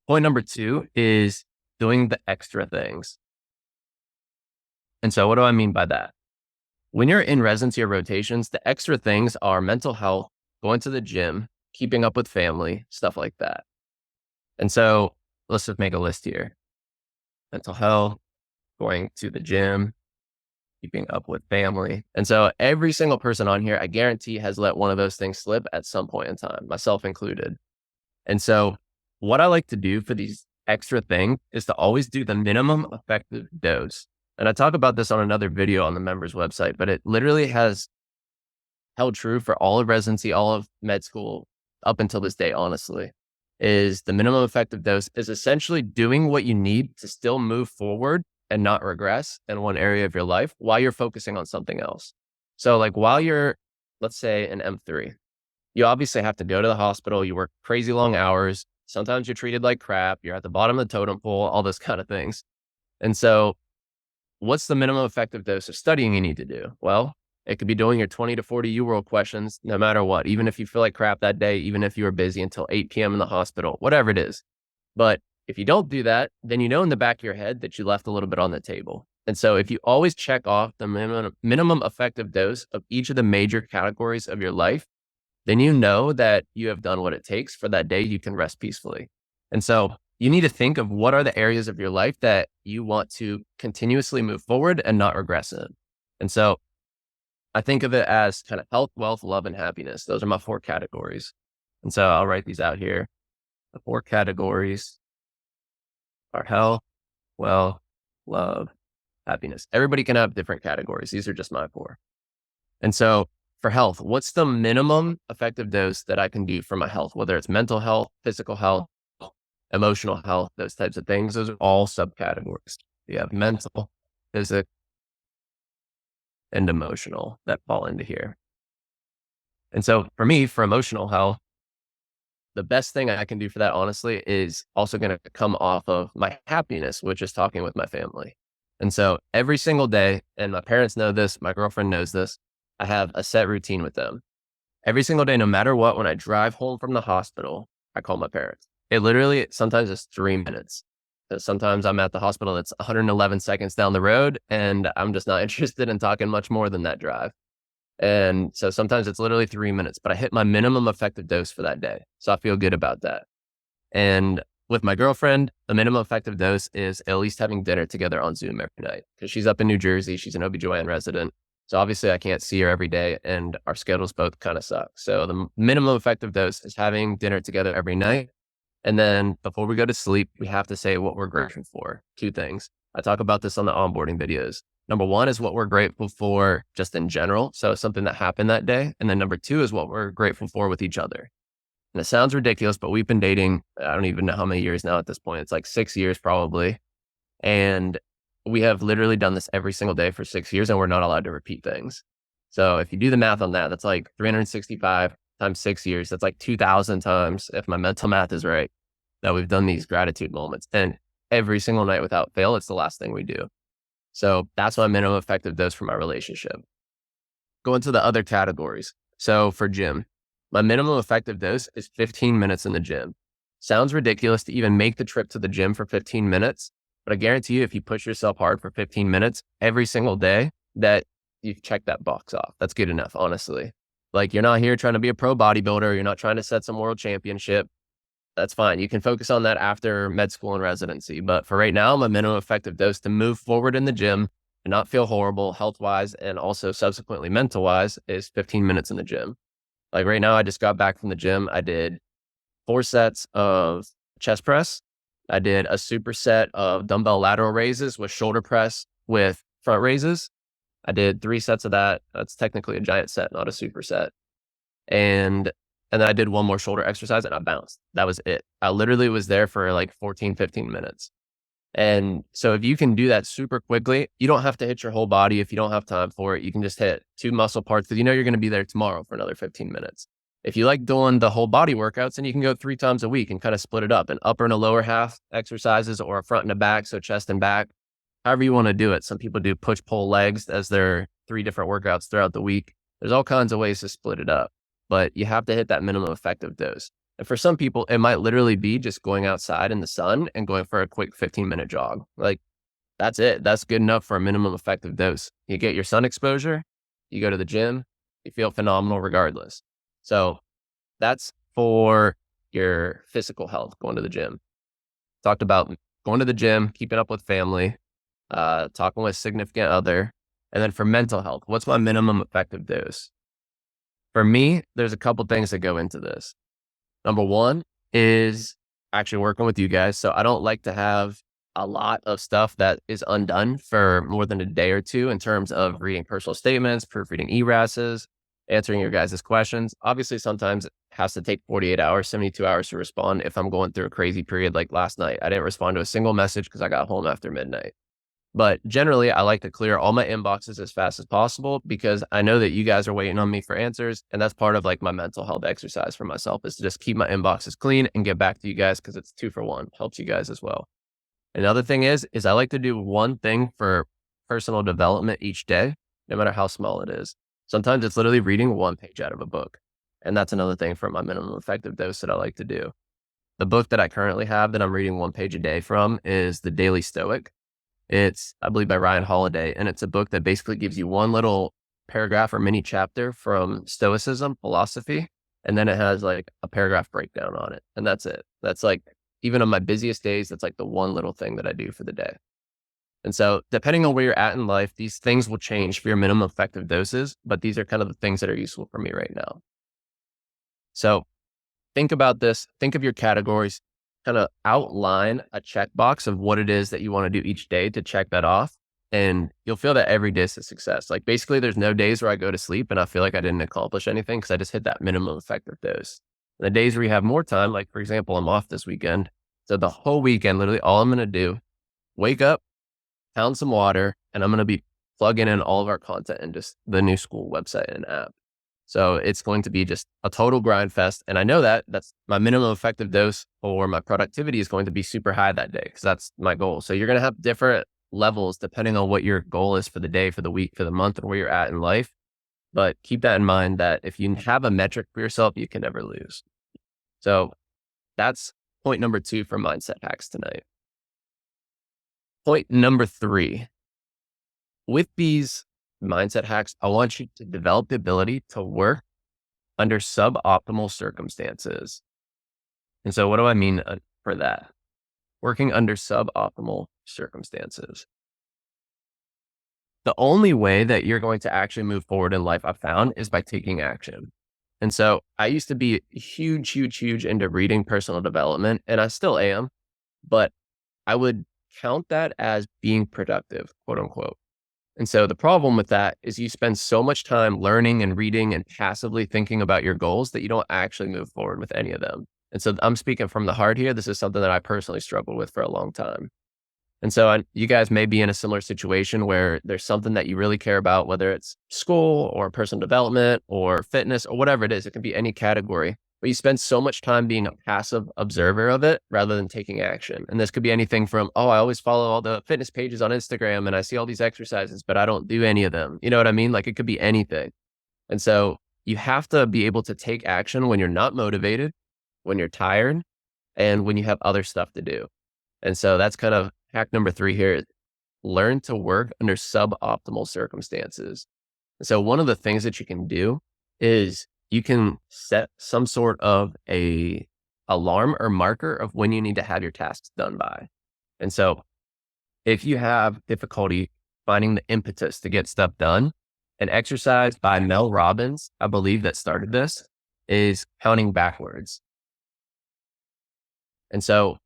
Point number two is doing the extra things. And so what do I mean by that? When you're in residency or rotations, the extra things are mental health, going to the gym, keeping up with family, stuff like that. And so let's just make a list here. Mental health, going to the gym, keeping up with family. And so every single person on here, I guarantee, has let one of those things slip at some point in time, myself included. And so what I like to do for these extra things is to always do the minimum effective dose. And I talk about this on another video on the members website, but it literally has held true for all of residency, all of med school up until this day, honestly, is the minimum effective dose is essentially doing what you need to still move forward and not regress in one area of your life while you're focusing on something else. So like while you're, let's say, an M3, you obviously have to go to the hospital. You work crazy long hours. Sometimes you're treated like crap. You're at the bottom of the totem pole, all those kind of things. And so what's the minimum effective dose of studying you need to do? Well, it could be doing your 20 to 40 UWorld questions, no matter what, even if you feel like crap that day, even if you were busy until 8 p.m. in the hospital, whatever it is. But if you don't do that, then you know in the back of your head that you left a little bit on the table. And so if you always check off the minimum effective dose of each of the major categories of your life, then you know that you have done what it takes for that day. You can rest peacefully. And so you need to think of what are the areas of your life that you want to continuously move forward and not regress in. And so I think of it as kind of health, wealth, love, and happiness. Those are my 4 categories. And so I'll write these out here. The 4 categories are health, wealth, love, happiness. Everybody can have different categories. These are just my 4. And so for health, what's the minimum effective dose that I can do for my health, whether it's mental health, physical health, emotional health, those types of things? Those are all subcategories. You have mental, physical, and emotional that fall into here. And so for me, for emotional health, the best thing I can do for that, honestly, is also going to come off of my happiness, which is talking with my family. And so every single day, and my parents know this, my girlfriend knows this, I have a set routine with them. Every single day, no matter what, when I drive home from the hospital, I call my parents. It literally, sometimes it's 3 minutes. Sometimes I'm at the hospital that's 111 seconds down the road, and I'm just not interested in talking much more than that drive. And so sometimes it's literally 3 minutes, but I hit my minimum effective dose for that day. So I feel good about that. And with my girlfriend, the minimum effective dose is at least having dinner together on Zoom every night, because she's up in New Jersey. She's an OB/GYN resident. So obviously I can't see her every day, and our schedules both kind of suck. So the minimum effective dose is having dinner together every night. And then before we go to sleep, we have to say what we're grateful for. 2 things. I talk about this on the onboarding videos. Number 1 is what we're grateful for just in general. So something that happened that day. And then number 2 is what we're grateful for with each other. And it sounds ridiculous, but we've been dating, I don't even know how many years now at this point. It's like 6 years probably. And we have literally done this every single day for 6 years, and we're not allowed to repeat things. So if you do the math on that, that's like 365 times 6 years. That's like 2,000 times, if my mental math is right, that we've done these gratitude moments. And every single night without fail, it's the last thing we do. So that's my minimum effective dose for my relationship. Go into the other categories. So for gym, my minimum effective dose is 15 minutes in the gym. Sounds ridiculous to even make the trip to the gym for 15 minutes, but I guarantee you, if you push yourself hard for 15 minutes every single day, that you've checked that box off. That's good enough, honestly. Like, you're not here trying to be a pro bodybuilder. You're not trying to set some world championship. That's fine. You can focus on that after med school and residency. But for right now, my minimum effective dose to move forward in the gym and not feel horrible health-wise and also subsequently mental-wise is 15 minutes in the gym. Like right now, I just got back from the gym. I did 4 sets of chest press. I did a superset of dumbbell lateral raises with shoulder press with front raises. I did 3 sets of that. That's technically a giant set, not a superset. And then I did 1 more shoulder exercise and I bounced. That was it. I literally was there for like 14, 15 minutes. And so if you can do that super quickly, you don't have to hit your whole body. If you don't have time for it, you can just hit 2 muscle parts, because you know you're going to be there tomorrow for another 15 minutes. If you like doing the whole body workouts, then you can go 3 times a week and kind of split it up, an upper and a lower half exercises, or a front and a back. So chest and back, however you want to do it. Some people do push, pull, legs as their 3 different workouts throughout the week. There's all kinds of ways to split it up, but you have to hit that minimum effective dose. And for some people, it might literally be just going outside in the sun and going for a quick 15-minute jog. Like, that's it. That's good enough for a minimum effective dose. You get your sun exposure, you go to the gym, you feel phenomenal regardless. So that's for your physical health, going to the gym. Talked about going to the gym, keeping up with family, talking with significant other. And then for mental health, what's my minimum effective dose? For me, there's a couple things that go into this. Number one is actually working with you guys. So I don't like to have a lot of stuff that is undone for more than a day or two in terms of reading personal statements, proofreading ERASs, answering your guys' questions. Obviously, sometimes it has to take 48 hours, 72 hours to respond if I'm going through a crazy period like last night. I didn't respond to a single message because I got home after midnight. But generally, I like to clear all my inboxes as fast as possible because I know that you guys are waiting on me for answers. And that's part of like my mental health exercise for myself, is to just keep my inboxes clean and get back to you guys because it's 2 for 1. Helps you guys as well. Another thing is I like to do one thing for personal development each day, no matter how small it is. Sometimes it's literally reading one page out of a book. And that's another thing for my minimum effective dose that I like to do. The book that I currently have that I'm reading one page a day from is The Daily Stoic. It's, I believe, by Ryan Holiday. And it's a book that basically gives you one little paragraph or mini chapter from Stoicism philosophy. And then it has like a paragraph breakdown on it. And that's it. That's like, even on my busiest days, that's like the one little thing that I do for the day. And so depending on where you're at in life, these things will change for your minimum effective doses, but these are kind of the things that are useful for me right now. So think about this, think of your categories, kind of outline a checkbox of what it is that you want to do each day to check that off. And you'll feel that every day is a success. Like basically there's no days where I go to sleep and I feel like I didn't accomplish anything because I just hit that minimum effective dose. And the days where you have more time, like for example, I'm off this weekend. So the whole weekend, literally all I'm going to do, wake up, pound some water, and I'm going to be plugging in all of our content into the new school website and app. So it's going to be just a total grind fest. And I know that that's my minimum effective dose, or my productivity is going to be super high that day because that's my goal. So you're going to have different levels depending on what your goal is for the day, for the week, for the month, and where you're at in life. But keep that in mind that if you have a metric for yourself, you can never lose. So that's point number 2 for mindset hacks tonight. Point number 3, with these mindset hacks, I want you to develop the ability to work under suboptimal circumstances. And so what do I mean for that? Working under suboptimal circumstances. The only way that you're going to actually move forward in life, I've found, is by taking action. And so I used to be huge into reading personal development, and I still am, but I would count that as being productive, quote unquote. And so the problem with that is you spend so much time learning and reading and passively thinking about your goals that you don't actually move forward with any of them. And so I'm speaking from the heart here. This is something that I personally struggled with for a long time. And so you guys may be in a similar situation where there's something that you really care about, whether it's school or personal development or fitness or whatever it is. It can be any category, but you spend so much time being a passive observer of it rather than taking action. And this could be anything from, oh, I always follow all the fitness pages on Instagram and I see all these exercises, but I don't do any of them. You know what I mean? Like it could be anything. And so you have to be able to take action when you're not motivated, when you're tired, and when you have other stuff to do. And so that's kind of hack number 3 here, is learn to work under suboptimal circumstances. And so one of the things that you can do is you can set some sort of a alarm or marker of when you need to have your tasks done by. And so if you have difficulty finding the impetus to get stuff done, an exercise by Mel Robbins, I believe, that started this, is counting backwards. And so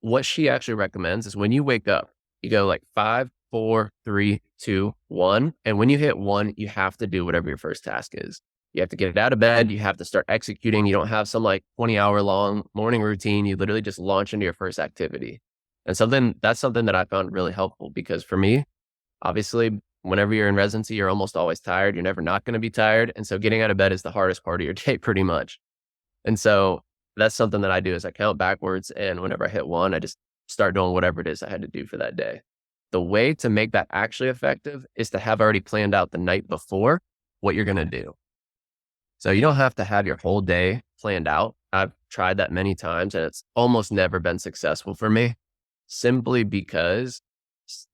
what she actually recommends is when you wake up, you go like 5, 4, 3, 2, 1. And when you hit 1, you have to do whatever your first task is. You have to get out of bed. You have to start executing. You don't have some like 20-hour long morning routine. You literally just launch into your first activity. And that's something that I found really helpful, because for me, obviously, whenever you're in residency, you're almost always tired. You're never not going to be tired. And so getting out of bed is the hardest part of your day pretty much. And so that's something that I do, is I count backwards. And whenever I hit 1, I just start doing whatever it is I had to do for that day. The way to make that actually effective is to have already planned out the night before what you're going to do. So you don't have to have your whole day planned out. I've tried that many times and it's almost never been successful for me simply because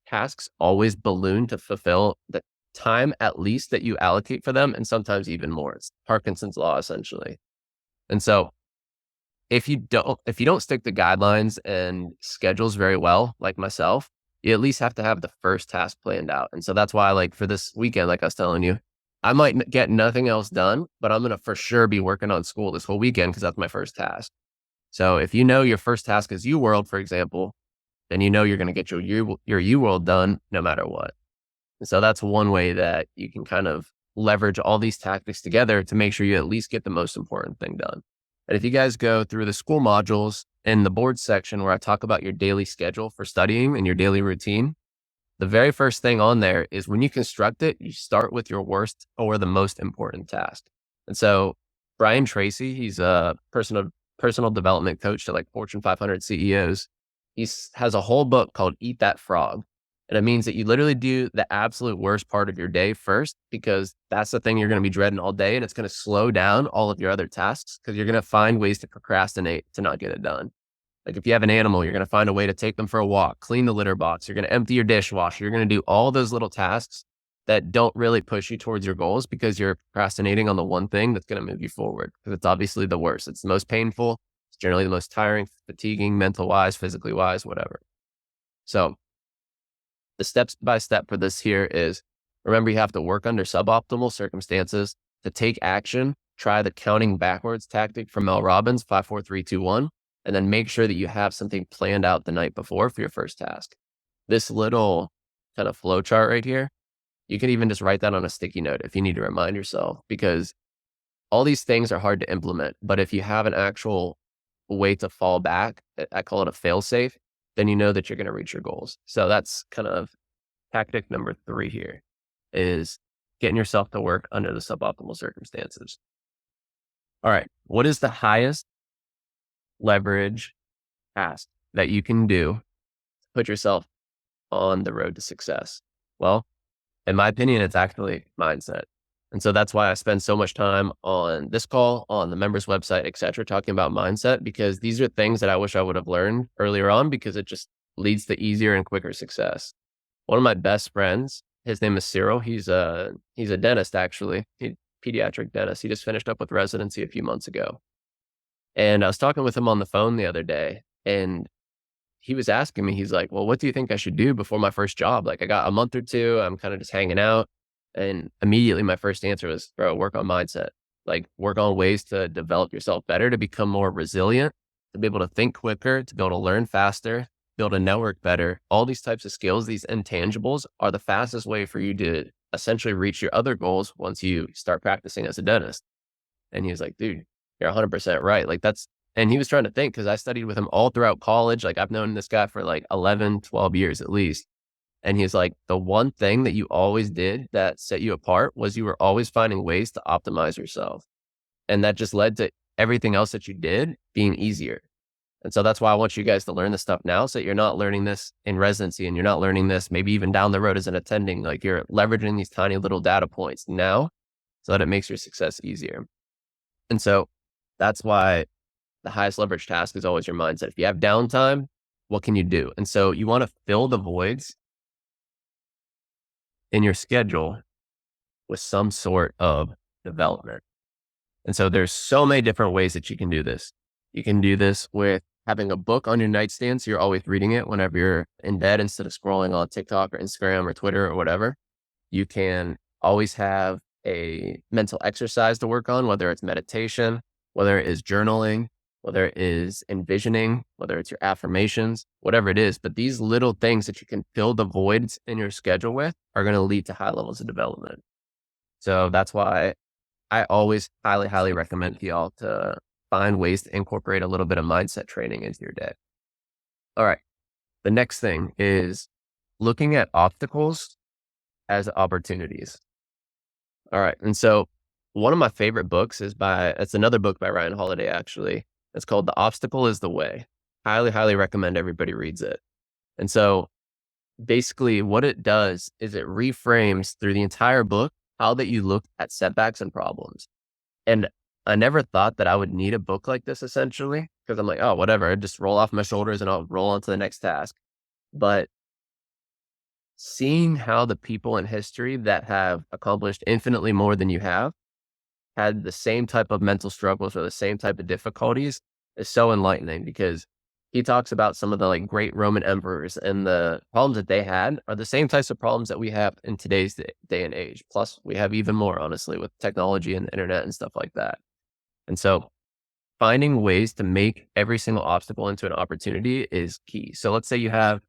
tasks always balloon to fulfill the time at least that you allocate for them, and sometimes even more. It's Parkinson's law essentially. And so if you don't stick to guidelines and schedules very well, like myself, you at least have to have the first task planned out. And so that's why, like for this weekend, like I was telling you, I might get nothing else done, but I'm gonna for sure be working on school this whole weekend because that's my first task. So if you know your first task is UWorld, for example, then you know you're gonna get your UWorld done no matter what. And so that's one way that you can kind of leverage all these tactics together to make sure you at least get the most important thing done. And if you guys go through the school modules in the board section where I talk about your daily schedule for studying and your daily routine, the very first thing on there is when you construct it, you start with your worst or the most important task. And so Brian Tracy, he's a personal development coach to like Fortune 500 CEOs. He has a whole book called Eat That Frog. And it means that you literally do the absolute worst part of your day first, because that's the thing you're going to be dreading all day. And it's going to slow down all of your other tasks because you're going to find ways to procrastinate to not get it done. Like if you have an animal, you're going to find a way to take them for a walk, clean the litter box. You're going to empty your dishwasher. You're going to do all those little tasks that don't really push you towards your goals because you're procrastinating on the one thing that's going to move you forward. Because it's obviously the worst. It's the most painful. It's generally the most tiring, fatiguing, mental wise, physically wise, whatever. So the steps by step for this here is, remember, you have to work under suboptimal circumstances. To take action, try the counting backwards tactic from Mel Robbins, 5, 4, 3, 2, 1, and then make sure that you have something planned out the night before for your first task. This little kind of flow chart right here, you can even just write that on a sticky note if you need to remind yourself, because all these things are hard to implement. But if you have an actual way to fall back, I call it a fail safe, then you know that you're going to reach your goals. So that's kind of tactic number 3 here, is getting yourself to work under the suboptimal circumstances. All right. What is the highest leverage task that you can do to put yourself on the road to success? Well, in my opinion, it's actually mindset. And so that's why I spend so much time on this call, on the members website, et cetera, talking about mindset, because these are things that I wish I would have learned earlier on, because it just leads to easier and quicker success. One of my best friends, his name is Cyril. He's a dentist, actually, pediatric dentist. He just finished up with residency a few months ago. And I was talking with him on the phone the other day, and he was asking me, he's like, well, what do you think I should do before my first job? Like, I got a month or two, I'm kind of just hanging out. And immediately my first answer was, bro, work on mindset. Like, work on ways to develop yourself better, to become more resilient, to be able to think quicker, to be able to learn faster, build a network better. All these types of skills, these intangibles, are the fastest way for you to essentially reach your other goals once you start practicing as a dentist. And he was like, dude, you're 100% right. Like, and he was trying to think, because I studied with him all throughout college. Like, I've known this guy for like 11, 12 years at least. And he's like, the one thing that you always did that set you apart was you were always finding ways to optimize yourself. And that just led to everything else that you did being easier. And so that's why I want you guys to learn this stuff now, so that you're not learning this in residency and you're not learning this maybe even down the road as an attending. Like, you're leveraging these tiny little data points now so that it makes your success easier. And so that's why the highest leverage task is always your mindset. If you have downtime, what can you do? And so you want to fill the voids in your schedule with some sort of development. And so there's so many different ways that you can do this. You can do this with having a book on your nightstand, so you're always reading it whenever you're in bed instead of scrolling on TikTok or Instagram or Twitter or whatever. You can always have a mental exercise to work on, whether it's meditation, whether it is journaling, whether it is envisioning, whether it's your affirmations, whatever it is. But these little things that you can fill the voids in your schedule with are going to lead to high levels of development. So that's why I always highly, highly recommend to y'all to find ways to incorporate a little bit of mindset training into your day. All right. The next thing is looking at obstacles as opportunities. All right. And so one of my favorite books it's another book by Ryan Holiday, actually. It's called The Obstacle is the Way. Highly, highly recommend everybody reads it. And so basically what it does is it reframes through the entire book how that you look at setbacks and problems. And I never thought that I would need a book like this essentially because I'm like, oh, whatever, I just roll off my shoulders and I'll roll on to the next task. But seeing how the people in history that have accomplished infinitely more than you have had the same type of mental struggles or the same type of difficulties is so enlightening because he talks about some of the like great Roman emperors and the problems that they had are the same types of problems that we have in today's day and age. Plus, we have even more, honestly, with technology and the internet and stuff like that. And so, finding ways to make every single obstacle into an opportunity is key. So, let's say you have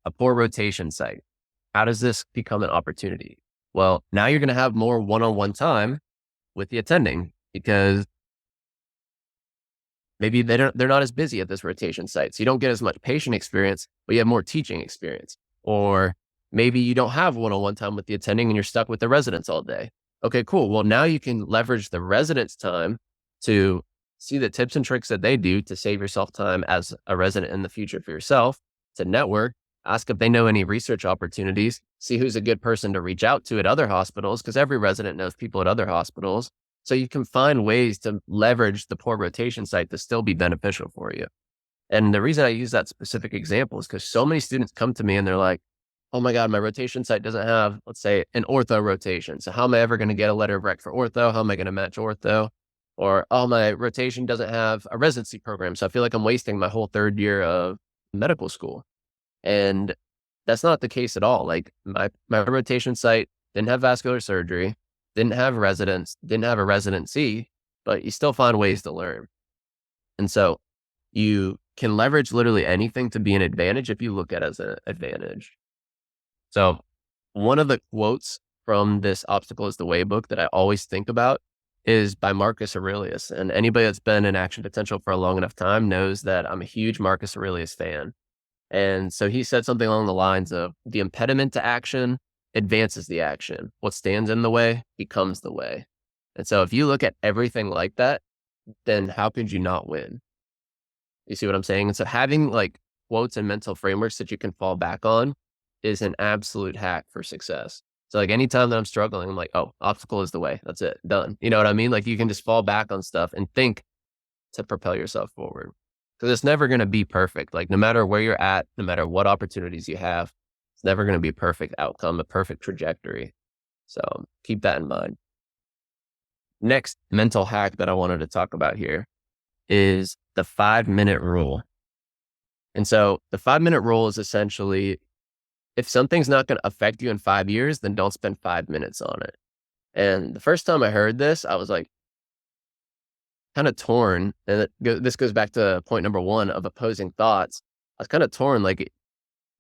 a poor rotation site. How does this become an opportunity? Well, now you're going to have more one on one time with the attending because maybe they're not as busy at this rotation site. So you don't get as much patient experience, but you have more teaching experience. Or maybe you don't have one-on-one time with the attending and you're stuck with the residents all day. Okay, cool. Well, now you can leverage the residents' time to see the tips and tricks that they do to save yourself time as a resident in the future for yourself, to network, ask if they know any research opportunities, see who's a good person to reach out to at other hospitals, because every resident knows people at other hospitals. So you can find ways to leverage the poor rotation site to still be beneficial for you. And the reason I use that specific example is because so many students come to me and they're like, oh my God, my rotation site doesn't have, let's say, an ortho rotation. So how am I ever going to get a letter of rec for ortho? How am I going to match ortho? Or, oh, my rotation doesn't have a residency program. So I feel like I'm wasting my whole third year of medical school. And that's not the case at all. Like my rotation site didn't have vascular surgery, didn't have residents, didn't have a residency, but you still find ways to learn. And so you can leverage literally anything to be an advantage if you look at it as an advantage. So one of the quotes from this Obstacle is the Way book that I always think about is by Marcus Aurelius. And anybody that's been in action potential for a long enough time knows that I'm a huge Marcus Aurelius fan. And so he said something along the lines of the impediment to action advances the action. What stands in the way becomes the way. And so if you look at everything like that, then how could you not win? You see what I'm saying? And so having like quotes and mental frameworks that you can fall back on is an absolute hack for success. So like anytime that I'm struggling, I'm like, oh, obstacle is the way. That's it. Done. You know what I mean? Like you can just fall back on stuff and think to propel yourself forward. Because it's never going to be perfect. Like no matter where you're at, no matter what opportunities you have, it's never going to be a perfect outcome, a perfect trajectory. So keep that in mind. Next mental hack that I wanted to talk about here is the 5-minute rule. And so the 5-minute rule is essentially if something's not going to affect you in 5 years, then don't spend 5 minutes on it. And the first time I heard this, I was like, kind of torn. And this goes back to point number one of opposing thoughts. I was kind of torn. Like,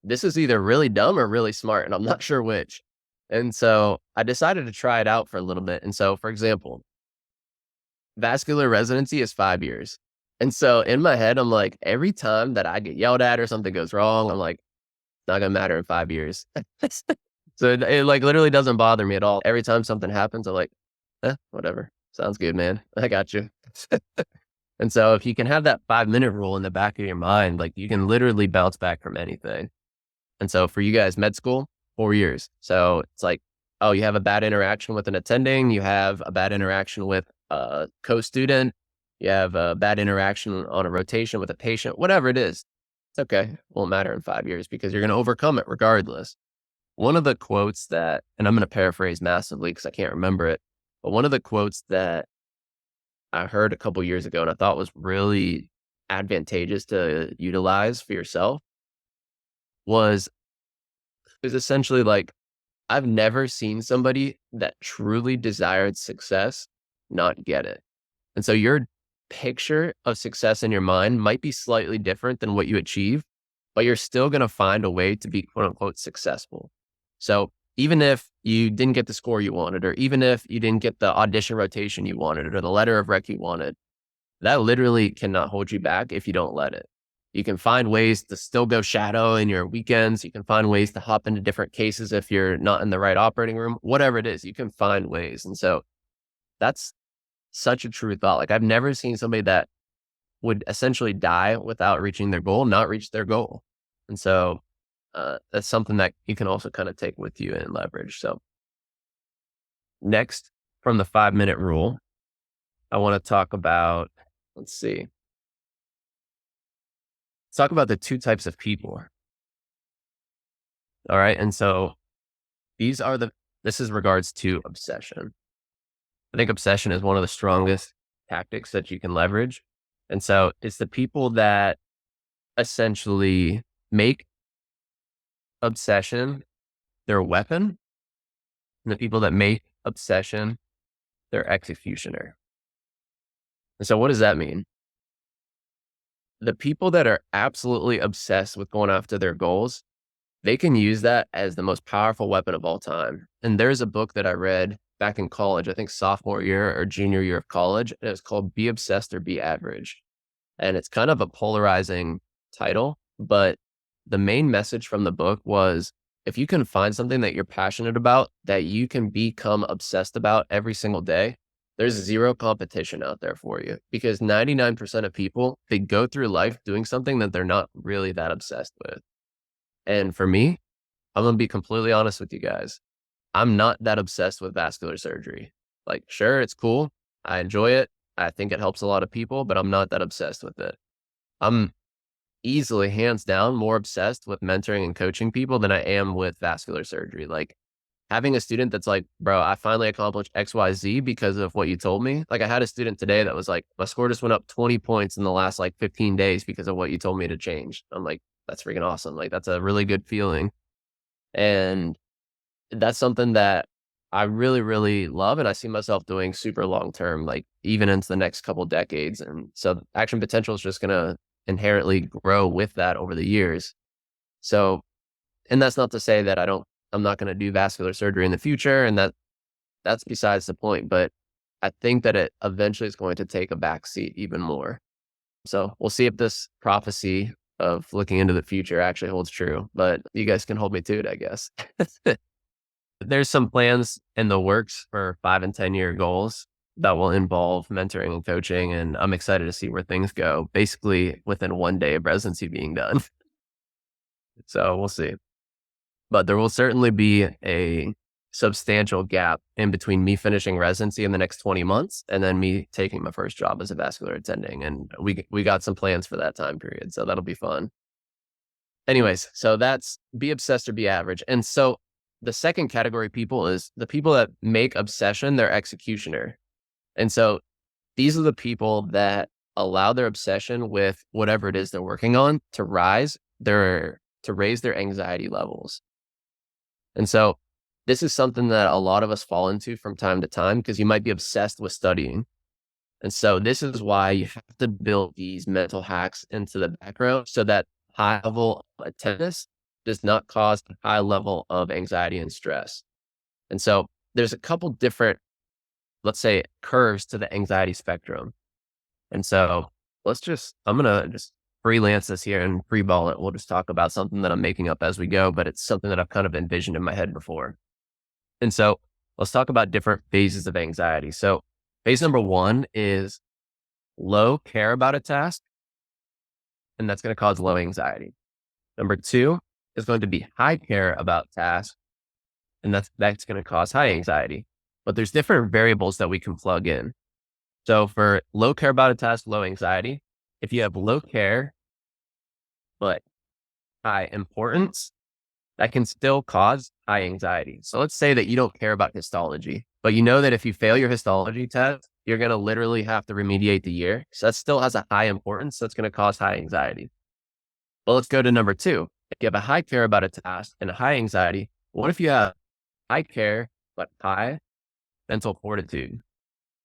this is either really dumb or really smart, and I'm not sure which. And so I decided to try it out for a little bit. And so, for example, vascular residency is 5 years. And so in my head, I'm like, every time that I get yelled at or something goes wrong, I'm like, it's not going to matter in 5 years. So it like literally doesn't bother me at all. Every time something happens, I'm like, whatever. Sounds good, man. I got you. And so if you can have that 5-minute rule in the back of your mind, like you can literally bounce back from anything. And so for you guys, med school, 4 years. So it's like, oh, you have a bad interaction with an attending, you have a bad interaction with a co-student, you have a bad interaction on a rotation with a patient, whatever it is. It's okay. It won't matter in 5 years because you're going to overcome it regardless. One of the quotes that, and I'm going to paraphrase massively because I can't remember it, but one of the quotes that I heard a couple years ago and I thought was really advantageous to utilize for yourself was essentially like, I've never seen somebody that truly desired success not get it. And so your picture of success in your mind might be slightly different than what you achieve, but you're still going to find a way to be quote unquote successful. So even if you didn't get the score you wanted, or even if you didn't get the audition rotation you wanted, or the letter of rec you wanted, that literally cannot hold you back if you don't let it. You can find ways to still go shadow in your weekends. You can find ways to hop into different cases if you're not in the right operating room, whatever it is, you can find ways. And so that's such a true thought. Like I've never seen somebody that would essentially die without reaching their goal, not reach their goal. And so that's something that you can also kind of take with you and leverage. So next from the 5-minute rule I want to talk about, let's see, let's talk about the two types of people. All right. And so these are this is regards to obsession. I think obsession is one of the strongest tactics that you can leverage. And so it's the people that essentially make obsession their weapon and the people that make obsession their executioner. And so what does that mean? The people that are absolutely obsessed with going after their goals, they can use that as the most powerful weapon of all time. And there's a book that I read back in college, I think sophomore year or junior year of college, and it's called Be Obsessed or Be Average. And it's kind of a polarizing title, but the main message from the book was if you can find something that you're passionate about that you can become obsessed about every single day, there's zero competition out there for you because 99% of people, they go through life doing something that they're not really that obsessed with. And for me, I'm going to be completely honest with you guys. I'm not that obsessed with vascular surgery. Like, sure, it's cool. I enjoy it. I think it helps a lot of people, but I'm not that obsessed with it. I'm easily, hands down, more obsessed with mentoring and coaching people than I am with vascular surgery. Like having a student that's like, bro, I finally accomplished XYZ because of what you told me. Like I had a student today that was like, my score just went up 20 points in the last like 15 days because of what you told me to change. I'm like, that's freaking awesome. Like that's a really good feeling. And that's something that I really, really love. And I see myself doing super long term, like even into the next couple decades. And so action potential is just going to inherently grow with that over the years. So, and that's not to say that I'm not going to do vascular surgery in the future. And that's besides the point. But I think that it eventually is going to take a back seat even more. So we'll see if this prophecy of looking into the future actually holds true, but you guys can hold me to it, I guess. There's some plans in the works for 5 and 10 year goals that will involve mentoring and coaching, and I'm excited to see where things go, basically within 1 day of residency being done. So we'll see. But there will certainly be a substantial gap in between me finishing residency in the next 20 months and then me taking my first job as a vascular attending. And we got some plans for that time period. So that'll be fun. Anyways, so that's be obsessed or be average. And so the second category of people is the people that make obsession their executioner. And so these are the people that allow their obsession with whatever it is they're working on to raise their anxiety levels. And so this is something that a lot of us fall into from time to time because you might be obsessed with studying. And so this is why you have to build these mental hacks into the background so that high level of attendance does not cause a high level of anxiety and stress. And so there's a couple different, let's say, curves to the anxiety spectrum. And so I'm going to just freelance this here and free-ball it. We'll just talk about something that I'm making up as we go, but it's something that I've kind of envisioned in my head before. And so let's talk about different phases of anxiety. So phase number one is low care about a task, and that's going to cause low anxiety. Number two is going to be high care about tasks, and that's going to cause high anxiety. But there's different variables that we can plug in. So for low care about a task, low anxiety, if you have low care, but high importance, that can still cause high anxiety. So let's say that you don't care about histology, but you know that if you fail your histology test, you're going to literally have to remediate the year. So that still has a high importance. That's going to cause high anxiety. Well, let's go to number two. If you have a high care about a task and a high anxiety, what if you have high care, but high mental fortitude?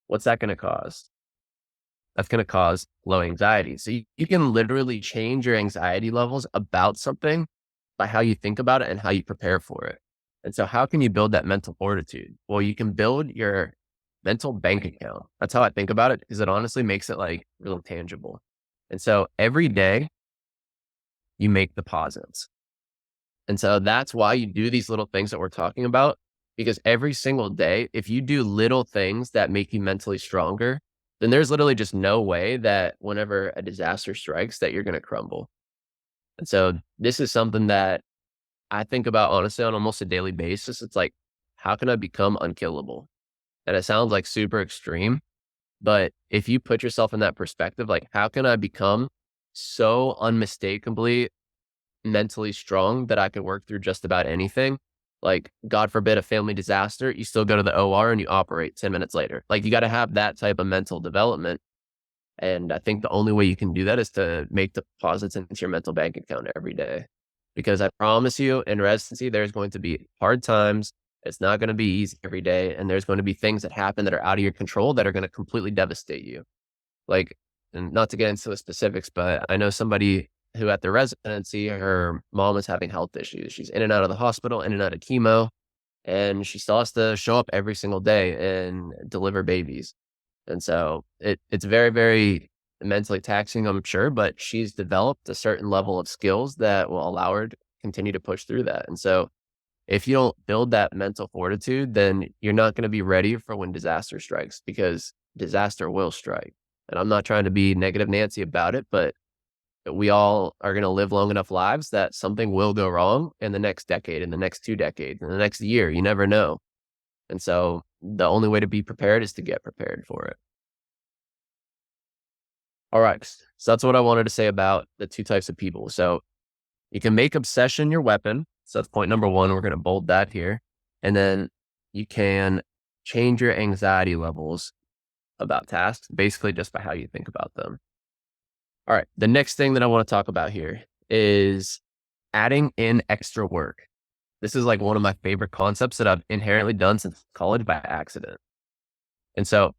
What's that going to cause? That's going to cause low anxiety. So you can literally change your anxiety levels about something by how you think about it and how you prepare for it. And so how can you build that mental fortitude? Well, you can build your mental bank account. That's how I think about it because it honestly makes it like really tangible. And so every day you make deposits. And so that's why you do these little things that we're talking about, because every single day, if you do little things that make you mentally stronger, then there's literally just no way that whenever a disaster strikes that you're going to crumble. And so this is something that I think about honestly on almost a daily basis. It's like, how can I become unkillable? And it sounds like super extreme, But if you put yourself in that perspective, like, how can I become so unmistakably mentally strong that I could work through just about anything? Like, God forbid, a family disaster, you still go to the OR and you operate 10 minutes later. Like, you got to have that type of mental development. And I think the only way you can do that is to make deposits into your mental bank account every day. Because I promise you, in residency, there's going to be hard times. It's not going to be easy every day. And there's going to be things that happen that are out of your control that are going to completely devastate you. Like, and not to get into the specifics, but I know somebody who at the residency, her mom is having health issues. She's in and out of the hospital, in and out of chemo, and she still has to show up every single day and deliver babies. And so it's very, very mentally taxing, I'm sure, but she's developed a certain level of skills that will allow her to continue to push through that. And so if you don't build that mental fortitude, then you're not going to be ready for when disaster strikes, because disaster will strike. And I'm not trying to be negative Nancy about it, but we all are going to live long enough lives that something will go wrong in the next decade, in the next 2 decades, in the next year. You never know. And so the only way to be prepared is to get prepared for it. All right. So that's what I wanted to say about the two types of people. So you can make obsession your weapon. So that's point number one. We're going to bold that here. And then you can change your anxiety levels about tasks, basically just by how you think about them. All right. The next thing that I want to talk about here is adding in extra work. This is like one of my favorite concepts that I've inherently done since college by accident. And so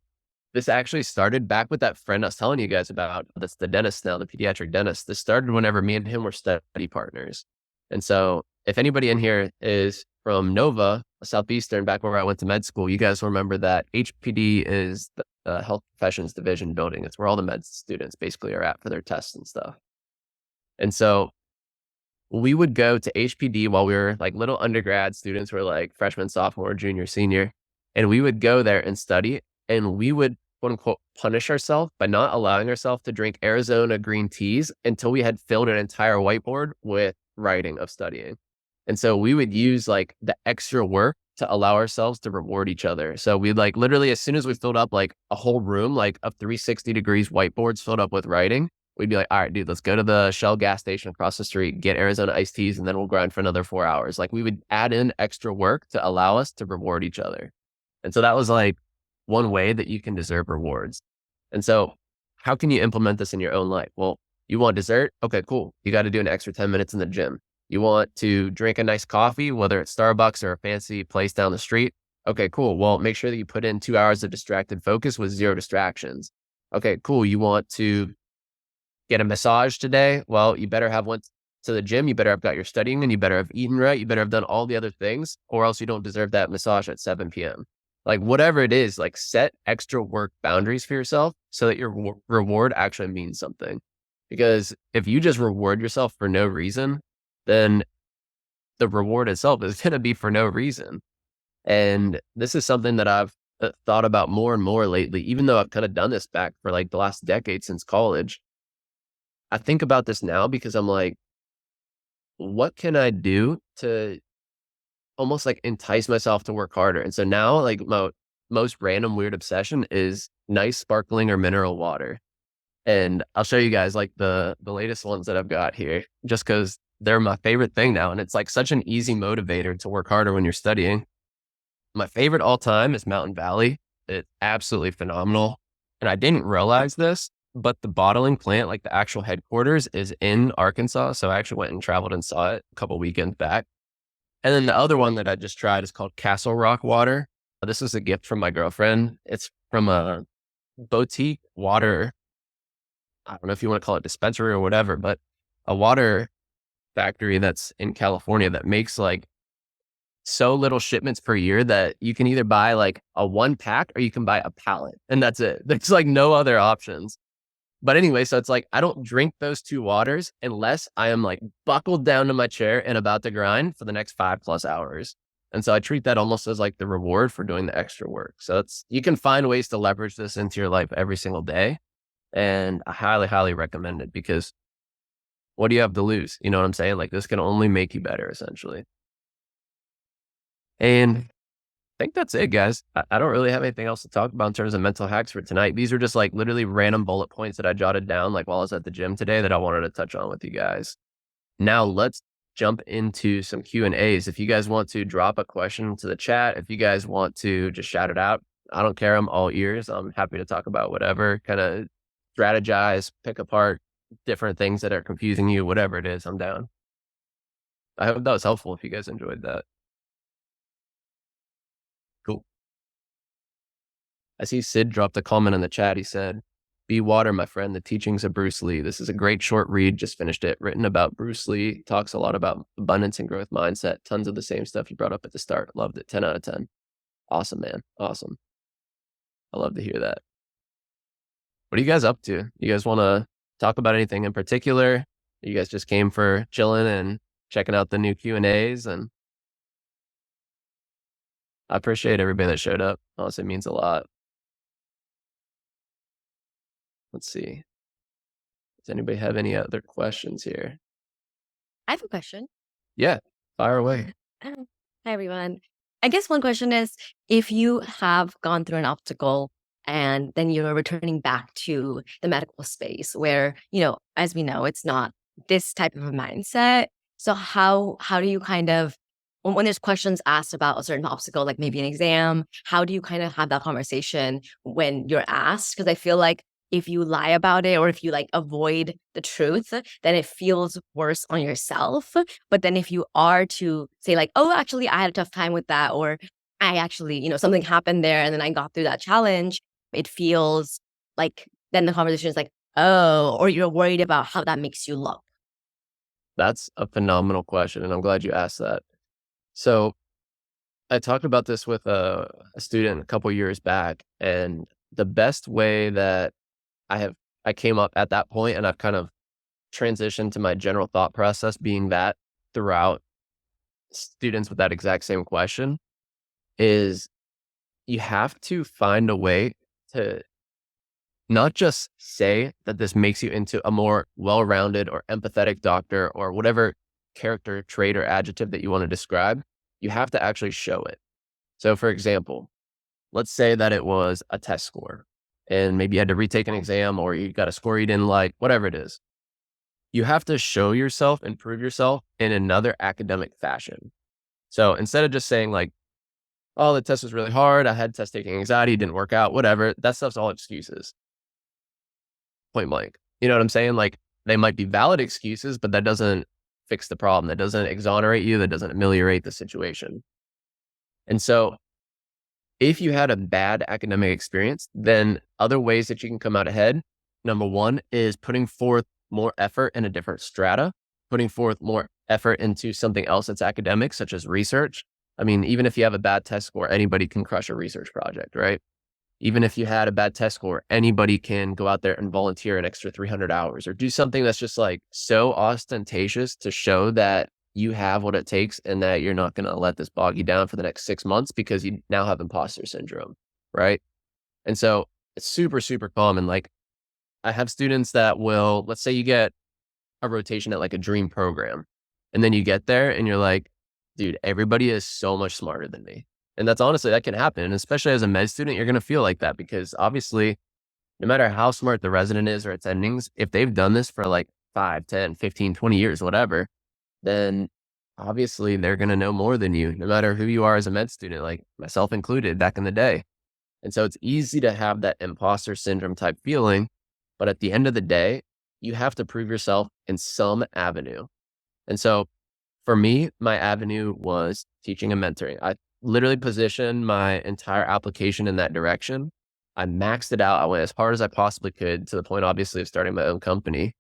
this actually started back with that friend I was telling you guys about. That's the dentist now, the pediatric dentist. This started whenever me and him were study partners. And so if anybody in here is from Nova, Southeastern, back where I went to med school, you guys will remember that HPD is the Health Professions Division building. It's where all the med students basically are at for their tests and stuff. And so we would go to HPD while we were like little undergrad students, were like freshman, sophomore, junior, senior. And we would go there and study, and we would quote unquote punish ourselves by not allowing ourselves to drink Arizona green teas until we had filled an entire whiteboard with writing of studying. And so we would use like the extra work to allow ourselves to reward each other. So we'd like literally, as soon as we filled up like a whole room, like of 360 degrees whiteboards filled up with writing, we'd be like, all right, dude, let's go to the Shell gas station across the street, get Arizona iced teas, and then we'll grind for another 4 hours. Like, we would add in extra work to allow us to reward each other. And so that was like one way that you can deserve rewards. And so how can you implement this in your own life? Well, you want dessert? Okay, cool. You got to do an extra 10 minutes in the gym. You want to drink a nice coffee, whether it's Starbucks or a fancy place down the street? Okay, cool. Well, make sure that you put in 2 hours of distracted focus with zero distractions. Okay, cool. You want to get a massage today? Well, you better have went to the gym. You better have got your studying and you better have eaten right. You better have done all the other things, or else you don't deserve that massage at 7 p.m. Like, whatever it is, like, set extra work boundaries for yourself so that your reward actually means something. Because if you just reward yourself for no reason, then the reward itself is going to be for no reason. And this is something that I've thought about more and more lately, even though I've kind of done this back for like the last decade since college. I think about this now because I'm like, what can I do to almost like entice myself to work harder? And so now, like, my most random weird obsession is nice sparkling or mineral water. And I'll show you guys like the latest ones that I've got here, just because they're my favorite thing now. And it's like such an easy motivator to work harder when you're studying. My favorite all time is Mountain Valley. It's absolutely phenomenal. And I didn't realize this, but the bottling plant, like the actual headquarters, is in Arkansas. So I actually went and traveled and saw it a couple weekends back. And then the other one that I just tried is called Castle Rock Water. This is a gift from my girlfriend. It's from a boutique water, I don't know if you want to call it dispensary or whatever, but a water factory that's in California that makes like so little shipments per year that you can either buy like a 1 pack or you can buy a pallet, and that's it. There's like no other options. But anyway, so it's like, I don't drink those two waters unless I am like buckled down to my chair and about to grind for the next 5+ hours. And so I treat that almost as like the reward for doing the extra work. So you can find ways to leverage this into your life every single day. And I highly, highly recommend it, because what do you have to lose? You know what I'm saying? Like, this can only make you better, essentially. And think that's it, guys. I don't really have anything else to talk about in terms of mental hacks for tonight. These are just like literally random bullet points that I jotted down like while I was at the gym today that I wanted to touch on with you guys. Now let's jump into some Q&As. If you guys want to drop a question to the chat, if you guys want to just shout it out, I don't care. I'm all ears. I'm happy to talk about whatever, kind of strategize, pick apart different things that are confusing you, whatever it is, I'm down. I hope that was helpful if you guys enjoyed that. Cool. I see Sid dropped a comment in the chat. He said, "Be water, my friend. The teachings of Bruce Lee. This is a great short read. Just finished it. Written about Bruce Lee. Talks a lot about abundance and growth mindset. Tons of the same stuff you brought up at the start. Loved it. 10 out of 10. Awesome, man. Awesome. I love to hear that. What are you guys up to? You guys want to talk about anything in particular? You guys just came for chilling and checking out the new Q&As, and I appreciate everybody that showed up. Honestly, it means a lot. Let's see. Does anybody have any other questions here? I have a question. Yeah, fire away. Hi, everyone. I guess one question is if you have gone through an obstacle and then you're returning back to the medical space where, as we know, it's not this type of a mindset. So how do you kind of when there's questions asked about a certain obstacle, like maybe an exam, how do you kind of have that conversation when you're asked? Because I feel like if you lie about it or if you like avoid the truth, then it feels worse on yourself. But then if you are to say like, oh, actually, I had a tough time with that, or I actually, something happened there and then I got through that challenge, it feels like then the conversation is like, oh, or you're worried about how that makes you look. That's a phenomenal question, and I'm glad you asked that. So I talked about this with a student a couple years back, and the best way that I have I came up at that point, and I've kind of transitioned to my general thought process being that throughout students with that exact same question is you have to find a way to not just say that this makes you into a more well-rounded or empathetic doctor or whatever character trait or adjective that you want to describe. You have to actually show it. So, for example, let's say that it was a test score and maybe you had to retake an exam or you got a score you didn't like, whatever it is. You have to show yourself and prove yourself in another academic fashion. So instead of just saying like, oh, the test was really hard. I had test taking anxiety, it didn't work out, whatever. That stuff's all excuses, point blank. You know what I'm saying? Like they might be valid excuses, but that doesn't fix the problem. That doesn't exonerate you. That doesn't ameliorate the situation. And so if you had a bad academic experience, then other ways that you can come out ahead, number one is putting forth more effort in a different strata, putting forth more effort into something else that's academic, such as research. I mean, even if you have a bad test score, anybody can crush a research project, right? Even if you had a bad test score, anybody can go out there and volunteer an extra 300 hours or do something that's just like so ostentatious to show that you have what it takes and that you're not going to let this bog you down for the next 6 months because you now have imposter syndrome, right? And so it's super, super common. Like I have students that will, let's say you get a rotation at like a dream program, and then you get there and you're like, dude, everybody is so much smarter than me. And that's honestly, that can happen. And especially as a med student, you're going to feel like that because obviously, no matter how smart the resident is or attendings, if they've done this for like 5, 10, 15, 20 years, whatever, then obviously they're going to know more than you, no matter who you are as a med student, like myself included back in the day. And so it's easy to have that imposter syndrome type feeling. But at the end of the day, you have to prove yourself in some avenue. And so for me, my avenue was teaching and mentoring. I literally positioned my entire application in that direction. I maxed it out. I went as hard as I possibly could to the point, obviously, of starting my own company.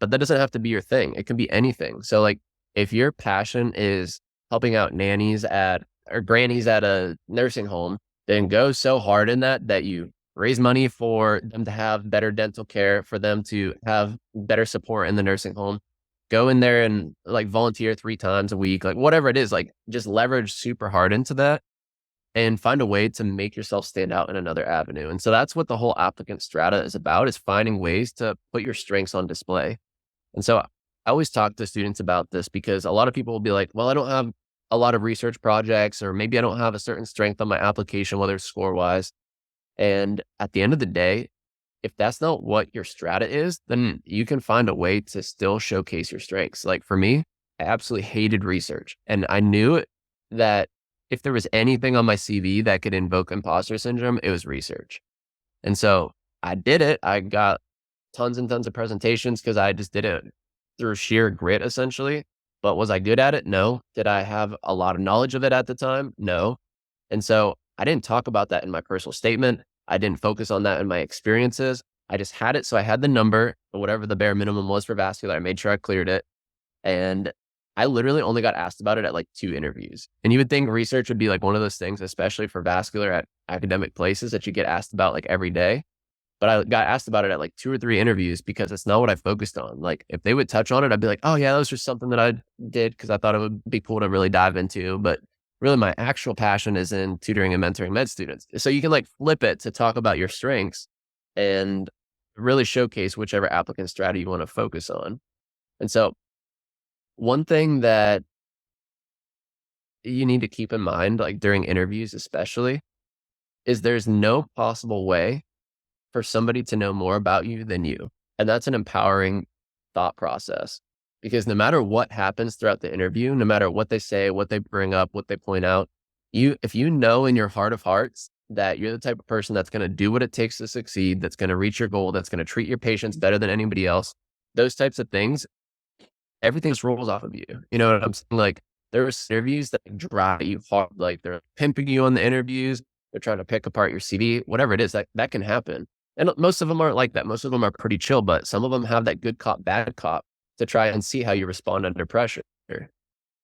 But that doesn't have to be your thing. It can be anything. So, like, if your passion is helping out nannies at or grannies at a nursing home, then go so hard in that that you raise money for them to have better dental care, for them to have better support in the nursing home. Go in there and like volunteer 3 times a week, like whatever it is, like just leverage super hard into that and find a way to make yourself stand out in another avenue. And so that's what the whole applicant strata is about, is finding ways to put your strengths on display. And so I always talk to students about this because a lot of people will be like, well, I don't have a lot of research projects, or maybe I don't have a certain strength on my application, whether it's score wise. And at the end of the day, if that's not what your strata is, then you can find a way to still showcase your strengths. Like for me, I absolutely hated research. And I knew that if there was anything on my CV that could invoke imposter syndrome, it was research. And so I did it. I got tons and tons of presentations because I just did it through sheer grit, essentially. But was I good at it? No. Did I have a lot of knowledge of it at the time? No. And so I didn't talk about that in my personal statement. I didn't focus on that in my experiences. I just had it. So I had the number, whatever the bare minimum was for vascular. I made sure I cleared it. And I literally only got asked about it at like 2 interviews. And you would think research would be like one of those things, especially for vascular at academic places, that you get asked about like every day. But I got asked about it at like 2 or 3 interviews because it's not what I focused on. Like if they would touch on it, I'd be like, oh yeah, that was just something that I did because I thought it would be cool to really dive into. But really my actual passion is in tutoring and mentoring med students. So you can like flip it to talk about your strengths and really showcase whichever applicant strategy you want to focus on. And so one thing that you need to keep in mind, like during interviews especially, is there's no possible way for somebody to know more about you than you. And that's an empowering thought process because no matter what happens throughout the interview, no matter what they say, what they bring up, what they point out, if you know in your heart of hearts that you're the type of person that's going to do what it takes to succeed, that's going to reach your goal, that's going to treat your patients better than anybody else, those types of things, everything just rolls off of you. You know what I'm saying? Like there are interviews that drive you hard, like they're pimping you on the interviews, they're trying to pick apart your CV, whatever it is, that can happen. And most of them aren't like that. Most of them are pretty chill, but some of them have that good cop, bad cop to try and see how you respond under pressure.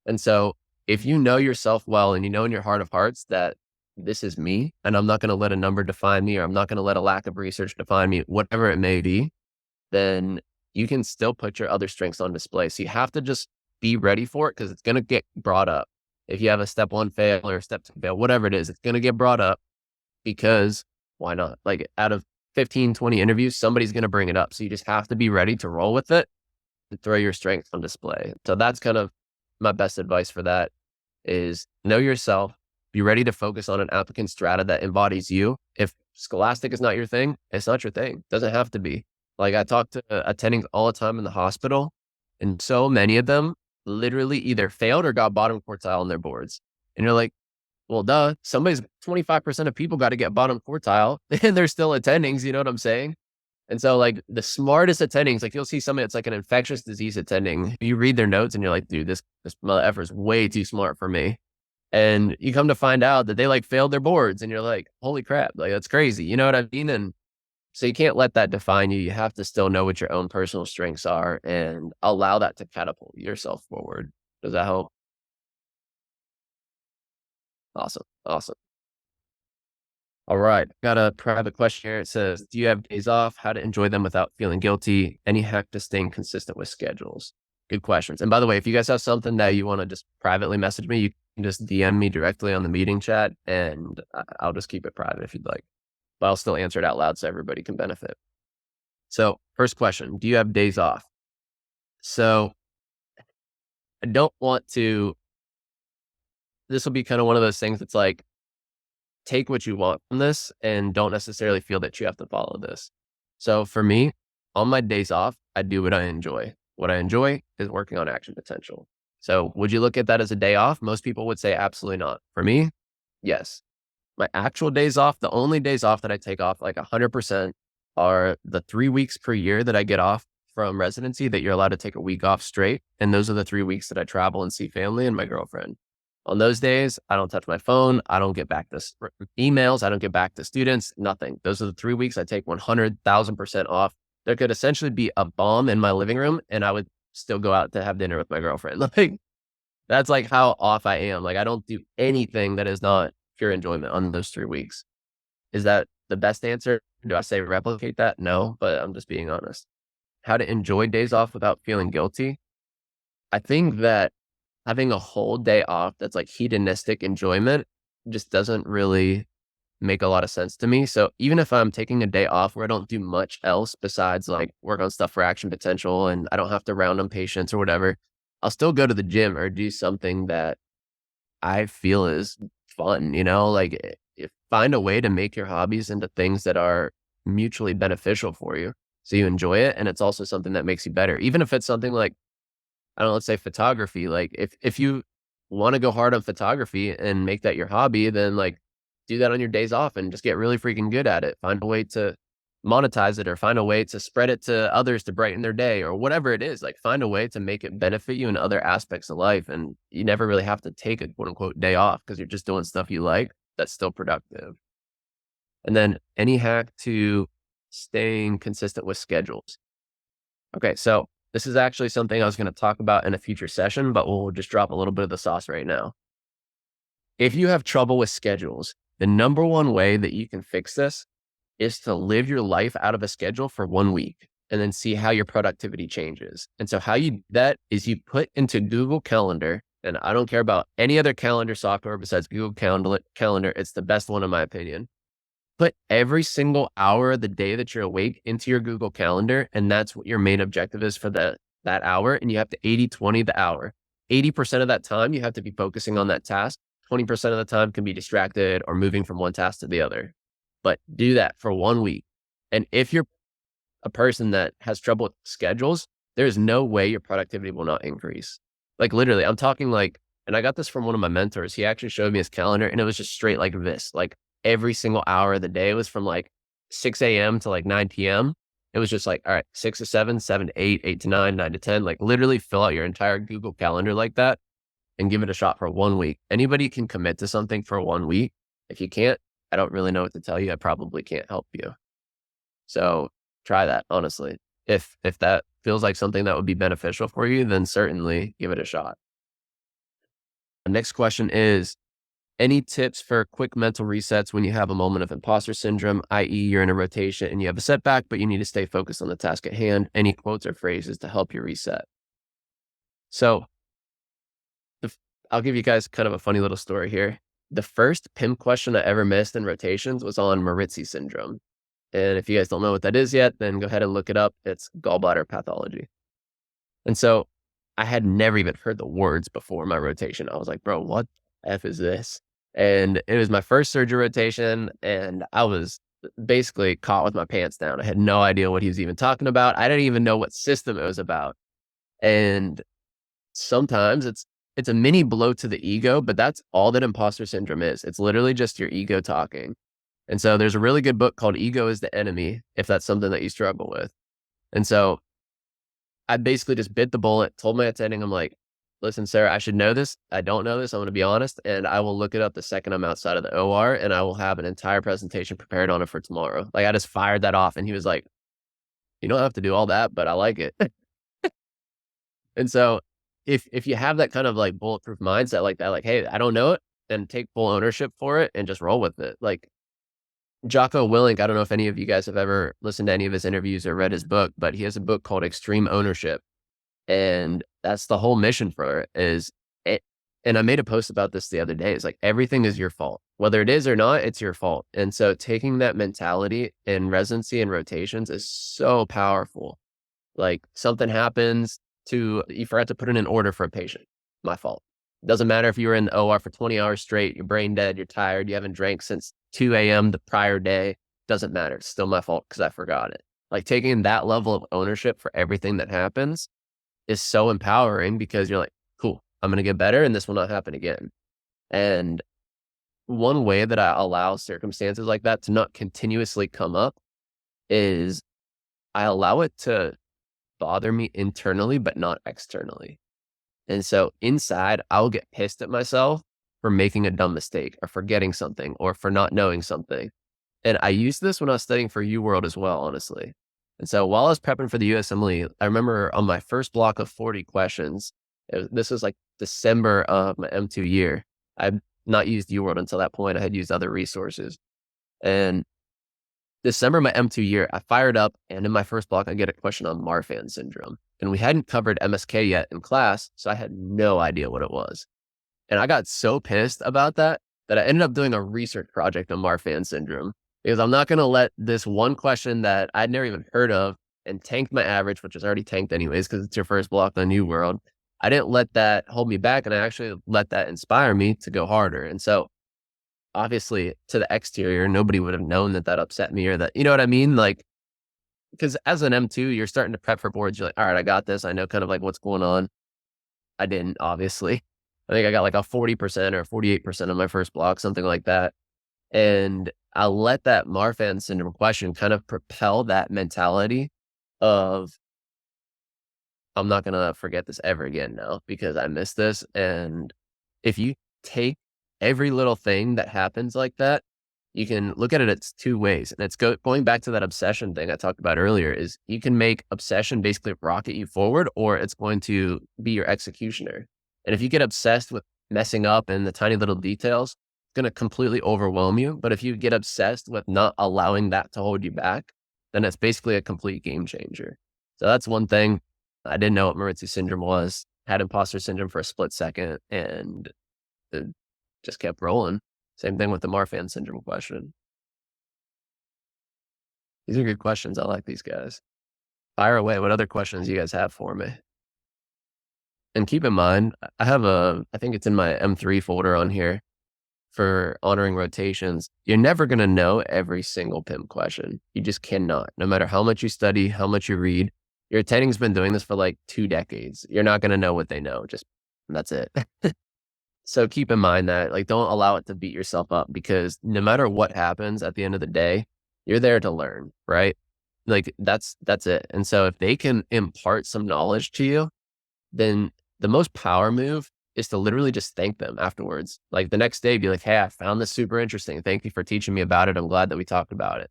And so if you know yourself well and you know in your heart of hearts that this is me and I'm not going to let a number define me, or I'm not going to let a lack of research define me, whatever it may be, then you can still put your other strengths on display. So you have to just be ready for it because it's going to get brought up. If you have a step 1 fail or a step 2 fail, whatever it is, it's going to get brought up because why not? Like out of 15, 20 interviews, somebody's going to bring it up. So you just have to be ready to roll with it and throw your strengths on display. So that's kind of my best advice for that is know yourself, be ready to focus on an applicant strata that embodies you. If Scholastic is not your thing, it's not your thing. It doesn't have to be. Like I talk to attendings all the time in the hospital, and so many of them literally either failed or got bottom quartile on their boards. And you're like, well, duh, 25% of people got to get bottom quartile and they're still attendings. You know what I'm saying? And so like the smartest attendings, like you'll see somebody that's like an infectious disease attending. You read their notes and you're like, dude, this motherfucker is way too smart for me. And you come to find out that they like failed their boards and you're like, holy crap, like that's crazy. You know what I mean? And so you can't let that define you. You have to still know what your own personal strengths are and allow that to catapult yourself forward. Does that help? Awesome. Awesome. All right. Got a private question here. It says, do you have days off? How to enjoy them without feeling guilty? Any hack to staying consistent with schedules? Good questions. And by the way, if you guys have something that you want to just privately message me, you can just DM me directly on the meeting chat and I'll just keep it private if you'd like. But I'll still answer it out loud so everybody can benefit. So first question, do you have days off? So I don't want to, this will be kind of one of those things that's like, take what you want from this and don't necessarily feel that you have to follow this. So for me, on my days off, I do what I enjoy. What I enjoy is working on action potential. So would you look at that as a day off? Most people would say absolutely not. For me, yes. My actual days off, the only days off that I take off like 100% are the 3 weeks per year that I get off from residency that you're allowed to take a week off straight. And those are the 3 weeks that I travel and see family and my girlfriend. On those days, I don't touch my phone. I don't get back to emails. I don't get back to students, nothing. Those are the 3 weeks I take 100,000% off. There could essentially be a bomb in my living room and I would still go out to have dinner with my girlfriend. Like that's like how off I am. Like I don't do anything that is not pure enjoyment on those 3 weeks. Is that the best answer? Do I say replicate that? No, but I'm just being honest. How to enjoy days off without feeling guilty? I think that having a whole day off that's like hedonistic enjoyment just doesn't really make a lot of sense to me. So even if I'm taking a day off where I don't do much else besides like work on stuff for action potential and I don't have to round on patients or whatever, I'll still go to the gym or do something that I feel is fun, like find a way to make your hobbies into things that are mutually beneficial for you. So you enjoy it. And it's also something that makes you better. Even if it's something like, I don't know, let's say photography. Like if you want to go hard on photography and make that your hobby, then like do that on your days off and just get really freaking good at it. Find a way to monetize it or find a way to spread it to others to brighten their day or whatever it is. Like find a way to make it benefit you in other aspects of life. And you never really have to take a quote unquote day off because you're just doing stuff you like that's still productive. And then any hack to staying consistent with schedules. Okay, so this is actually something I was going to talk about in a future session, but we'll just drop a little bit of the sauce right now. If you have trouble with schedules, the number one way that you can fix this is to live your life out of a schedule for 1 week and then see how your productivity changes. And so how you do that is you put into Google Calendar, and I don't care about any other calendar software besides Google Calendar. It's the best one in my opinion. Put every single hour of the day that you're awake into your Google Calendar, and that's what your main objective is for that hour. And you have to 80-20 the hour. 80% of that time, you have to be focusing on that task. 20% of the time can be distracted or moving from one task to the other. But do that for 1 week. And if you're a person that has trouble with schedules, there's no way your productivity will not increase. Like literally, I'm talking like, and I got this from one of my mentors. He actually showed me his calendar and it was just straight like this. Like every single hour of the day was from like 6 a.m. to like 9 p.m. It was just like, all right, 6 to 7, 7 to 8, 8 to 9, 9 to 10. Like literally fill out your entire Google Calendar like that and give it a shot for 1 week. Anybody can commit to something for 1 week. If you can't, I don't really know what to tell you. I probably can't help you. So try that, honestly. If that feels like something that would be beneficial for you, then certainly give it a shot. The next question is, any tips for quick mental resets when you have a moment of imposter syndrome, i.e. you're in a rotation and you have a setback, but you need to stay focused on the task at hand? Any quotes or phrases to help you reset? So I'll give you guys kind of a funny little story here. The first PIM question I ever missed in rotations was on Moritzi syndrome. And if you guys don't know what that is yet, then go ahead and look it up. It's gallbladder pathology. And so I had never even heard the words before my rotation. I was like, bro, what the F is this? And it was my first surgery rotation. And I was basically caught with my pants down. I had no idea what he was even talking about. I didn't even know what system it was about. And sometimes it's a mini blow to the ego, but that's all that imposter syndrome is. It's literally just your ego talking. And so there's a really good book called Ego is the Enemy, if that's something that you struggle with. And so I basically just bit the bullet, told my attending, I'm like, listen, Sarah, I should know this. I don't know this. I'm going to be honest. And I will look it up the second I'm outside of the OR and I will have an entire presentation prepared on it for tomorrow. Like I just fired that off. And he was like, you don't have to do all that, but I like it. And so if you have that kind of like bulletproof mindset like that, like, hey, I don't know it, then take full ownership for it and just roll with it. Like Jocko Willink, I don't know if any of you guys have ever listened to any of his interviews or read his book, but he has a book called Extreme Ownership. And that's the whole mission for it is it. And I made a post about this the other day. It's like, everything is your fault, whether it is or not, it's your fault. And so taking that mentality in residency and rotations is so powerful. Like something happens you forgot to put in an order for a patient. My fault. Doesn't matter if you were in the OR for 20 hours straight, you're brain dead, you're tired, you haven't drank since 2 a.m. the prior day. Doesn't matter. It's still my fault because I forgot it. Like taking that level of ownership for everything that happens is so empowering because you're like, cool, I'm going to get better and this will not happen again. And one way that I allow circumstances like that to not continuously come up is I allow it to bother me internally, but not externally. And so inside, I'll get pissed at myself for making a dumb mistake or forgetting something or for not knowing something. And I used this when I was studying for UWorld as well, honestly. And so while I was prepping for the USMLE, I remember on my first block of 40 questions, this was like December of my M2 year. I'd not used UWorld until that point. I had used other resources. And December, my M2 year, I fired up, and in my first block, I get a question on Marfan syndrome. And we hadn't covered MSK yet in class, so I had no idea what it was. And I got so pissed about that I ended up doing a research project on Marfan syndrome because I'm not going to let this one question that I'd never even heard of and tanked my average, which is already tanked anyways because it's your first block on New World. I didn't let that hold me back, and I actually let that inspire me to go harder. And so obviously to the exterior, nobody would have known that that upset me or that, you know what I mean? Like, because as an M2, you're starting to prep for boards. You're like, all right, I got this. I know kind of like what's going on. I didn't, obviously. I think I got like a 40% or 48% on my first block, something like that. And I let that Marfan syndrome question kind of propel that mentality of, I'm not gonna forget this ever again now because I missed this. And if you take every little thing that happens like that, you can look at it as two ways. And it's going back to that obsession thing I talked about earlier is you can make obsession basically rocket you forward, or it's going to be your executioner. And if you get obsessed with messing up and the tiny little details, it's going to completely overwhelm you. But if you get obsessed with not allowing that to hold you back, then it's basically a complete game changer. So that's one thing. I didn't know what Maritzu syndrome was, had imposter syndrome for a split second, and it just kept rolling. Same thing with the Marfan syndrome question. These are good questions. I like these guys. Fire away. What other questions you guys have for me? And keep in mind, I have I think it's in my M3 folder on here for honoring rotations. You're never going to know every single PIM question. You just cannot. No matter how much you study, how much you read, your attending's been doing this for like 2 decades. You're not going to know what they know. Just that's it. So keep in mind that, like, don't allow it to beat yourself up because no matter what happens at the end of the day, you're there to learn, right? Like that's it. And so if they can impart some knowledge to you, then the most power move is to literally just thank them afterwards. Like the next day, be like, hey, I found this super interesting. Thank you for teaching me about it. I'm glad that we talked about it.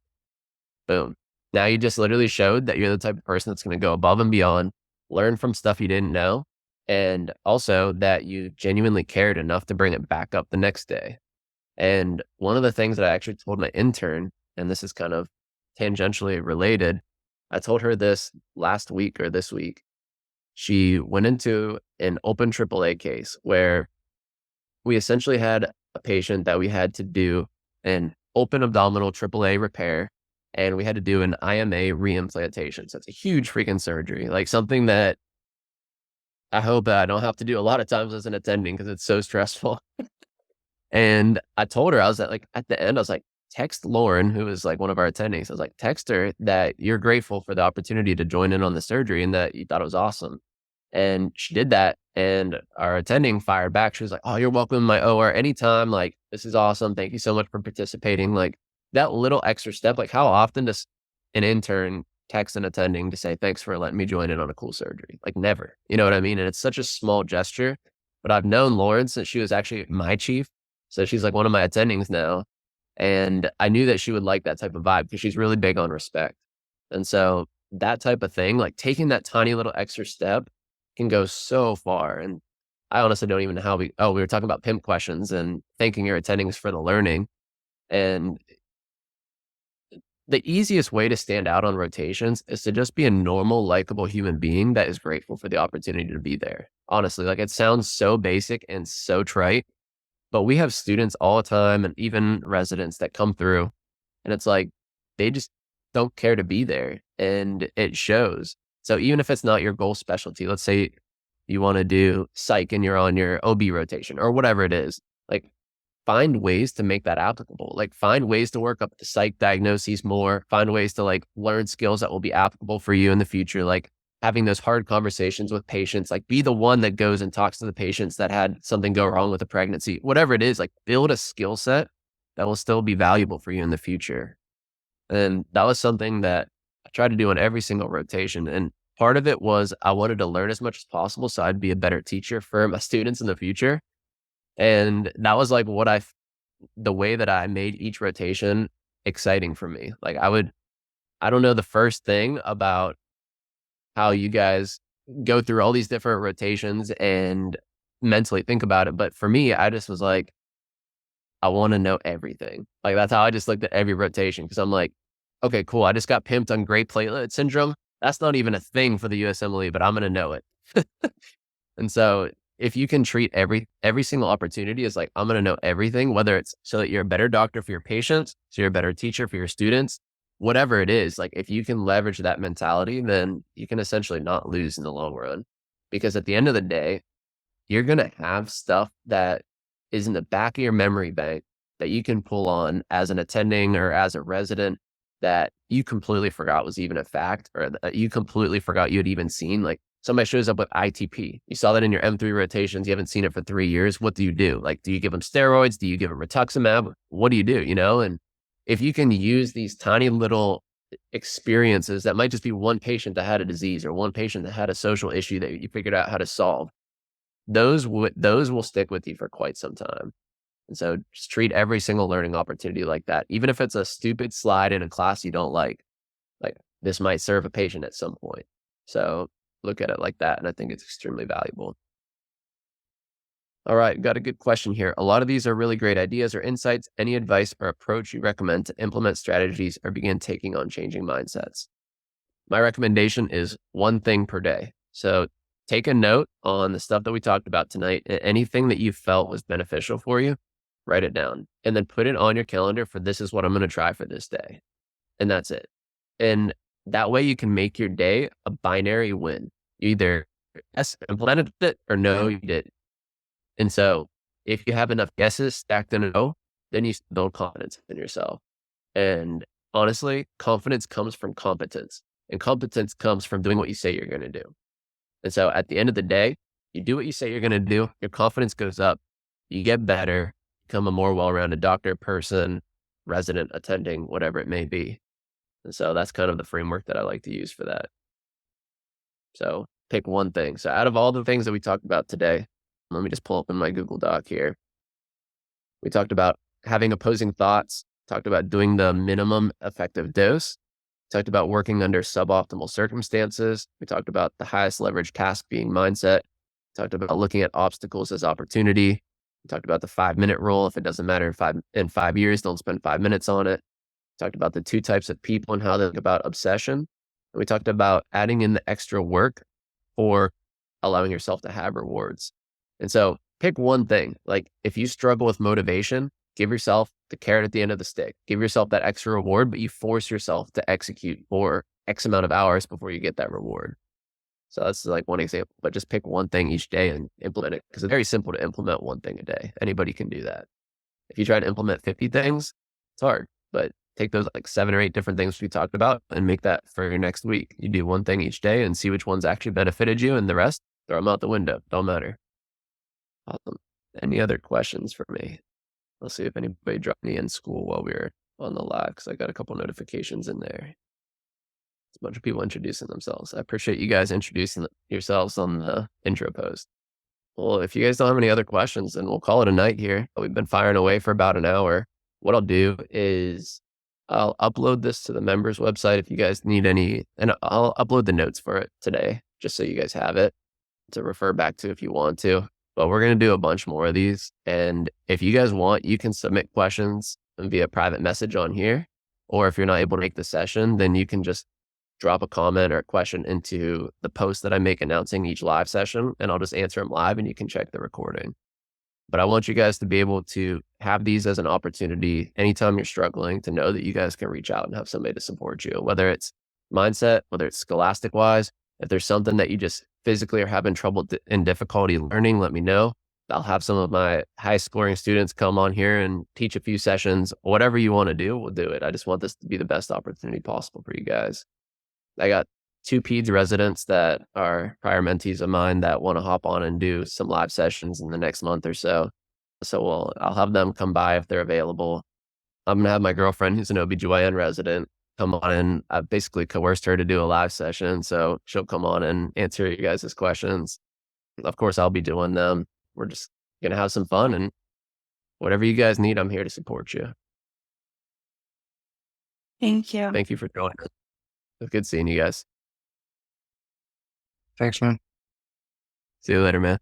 Boom. Now you just literally showed that you're the type of person that's going to go above and beyond, learn from stuff you didn't know, and also that you genuinely cared enough to bring it back up the next day. And one of the things that I actually told my intern, and this is kind of tangentially related, I told her this last week or this week. She went into an open AAA case where we essentially had a patient that we had to do an open abdominal AAA repair, and we had to do an IMA reimplantation. So it's a huge freaking surgery, like something that I hope that I don't have to do a lot of times as an attending because it's so stressful. And I told her, I was at the end, I was like, text Lauren, who is like one of our attendings. I was like, text her that you're grateful for the opportunity to join in on the surgery and that you thought it was awesome. And she did that. And our attending fired back. She was like, oh, you're welcome in my OR anytime. Like, this is awesome. Thank you so much for participating. Like that little extra step, like how often does an intern text an attending to say, thanks for letting me join in on a cool surgery? Like never, you know what I mean? And it's such a small gesture, but I've known Lauren since she was actually my chief. So she's like one of my attendings now. And I knew that she would like that type of vibe because she's really big on respect. And so that type of thing, like taking that tiny little extra step can go so far. And I honestly don't even know how we were talking about PIMP questions and thanking your attendings for the learning. And the easiest way to stand out on rotations is to just be a normal, likable human being that is grateful for the opportunity to be there. Honestly, like it sounds so basic and so trite, but we have students all the time and even residents that come through and it's like they just don't care to be there and it shows. So even if it's not your goal specialty, let's say you want to do psych and you're on your OB rotation or whatever it is, like find ways to make that applicable. Like find ways to work up the psych diagnoses more, find ways to like learn skills that will be applicable for you in the future. Like having those hard conversations with patients, like be the one that goes and talks to the patients that had something go wrong with a pregnancy, whatever it is, like build a skill set that will still be valuable for you in the future. And that was something that I tried to do on every single rotation. And part of it was I wanted to learn as much as possible so I'd be a better teacher for my students in the future. And that was like the way that I made each rotation exciting for me. Like I don't know the first thing about how you guys go through all these different rotations and mentally think about it. But for me, I just was like, I want to know everything. Like that's how I just looked at every rotation because I'm like, okay, cool. I just got pimped on gray platelet syndrome. That's not even a thing for the USMLE, but I'm going to know it. And so if you can treat every single opportunity as like, I'm going to know everything, whether it's so that you're a better doctor for your patients, so you're a better teacher for your students, whatever it is, like if you can leverage that mentality, then you can essentially not lose in the long run. because at the end of the day, you're going to have stuff that is in the back of your memory bank that you can pull on as an attending or as a resident that you completely forgot was even a fact, or that you completely forgot you had even seen. Like somebody shows up with ITP. You saw that in your M3 rotations. You haven't seen it for 3 years. What do you do? Like, do you give them steroids? Do you give them rituximab? What do? You know? And if you can use these tiny little experiences that might just be one patient that had a disease or one patient that had a social issue that you figured out how to solve, those will stick with you for quite some time. And so just treat every single learning opportunity like that. Even if it's a stupid slide in a class you don't like this might serve a patient at some point. So look at it like that. And I think it's extremely valuable. All right, got a good question here. A lot of these are really great ideas or insights. Any advice or approach you recommend to implement strategies or begin taking on changing mindsets? My recommendation is one thing per day. So take a note on the stuff that we talked about tonight. Anything that you felt was beneficial for you, write it down and then put it on your calendar for this is what I'm going to try for this day. And that's it. And that way you can make your day a binary win. You either yes, implemented it or no, you did. And so if you have enough guesses stacked in a no, then you build confidence in yourself. And honestly, confidence comes from competence, and competence comes from doing what you say you're going to do. And so at the end of the day, you do what you say you're going to do, your confidence goes up, you get better, become a more well-rounded doctor, person, resident, attending, whatever it may be. And so that's kind of the framework that I like to use for that. So pick one thing. So out of all the things that we talked about today, let me just pull up in my Google Doc here. We talked about having opposing thoughts, talked about doing the minimum effective dose, talked about working under suboptimal circumstances. We talked about the highest leverage task being mindset. We talked about looking at obstacles as opportunity. We talked about the 5-minute rule. If it doesn't matter in 5 years, don't spend 5 minutes on it. We talked about the 2 types of people and how they think about obsession. And we talked about adding in the extra work or allowing yourself to have rewards. And so pick one thing. Like if you struggle with motivation, give yourself the carrot at the end of the stick. Give yourself that extra reward, but you force yourself to execute for X amount of hours before you get that reward. So that's like one example, but just pick one thing each day and implement it because it's very simple to implement one thing a day. Anybody can do that. If you try to implement 50 things, it's hard, but take those like 7 or 8 different things we talked about and make that for your next week. You do one thing each day and see which ones actually benefited you, and the rest, throw them out the window. Don't matter. Awesome. Any other questions for me? Let's see if anybody dropped me in school while we were on the live because I got a couple notifications in there. It's a bunch of people introducing themselves. I appreciate you guys introducing yourselves on the intro post. Well, if you guys don't have any other questions, then we'll call it a night here. We've been firing away for about an hour. What I'll do is I'll upload this to the members website if you guys need any, and I'll upload the notes for it today, just so you guys have it to refer back to if you want to. But we're going to do a bunch more of these. And if you guys want, you can submit questions via private message on here. Or if you're not able to make the session, then you can just drop a comment or a question into the post that I make announcing each live session, and I'll just answer them live and you can check the recording. But I want you guys to be able to have these as an opportunity anytime you're struggling to know that you guys can reach out and have somebody to support you, whether it's mindset, whether it's scholastic wise. If there's something that you just physically are having trouble and difficulty learning, let me know. I'll have some of my high scoring students come on here and teach a few sessions. Whatever you want to do, we'll do it. I just want this to be the best opportunity possible for you guys. I got 2 peds residents that are prior mentees of mine that want to hop on and do some live sessions in the next month or so. So I'll have them come by if they're available. I'm going to have my girlfriend, who's an OBGYN resident, come on, and I've basically coerced her to do a live session. So she'll come on and answer you guys' questions. Of course, I'll be doing them. We're just going to have some fun, and whatever you guys need, I'm here to support you. Thank you. Thank you for joining. It was good seeing you guys. Thanks, man. See you later, man.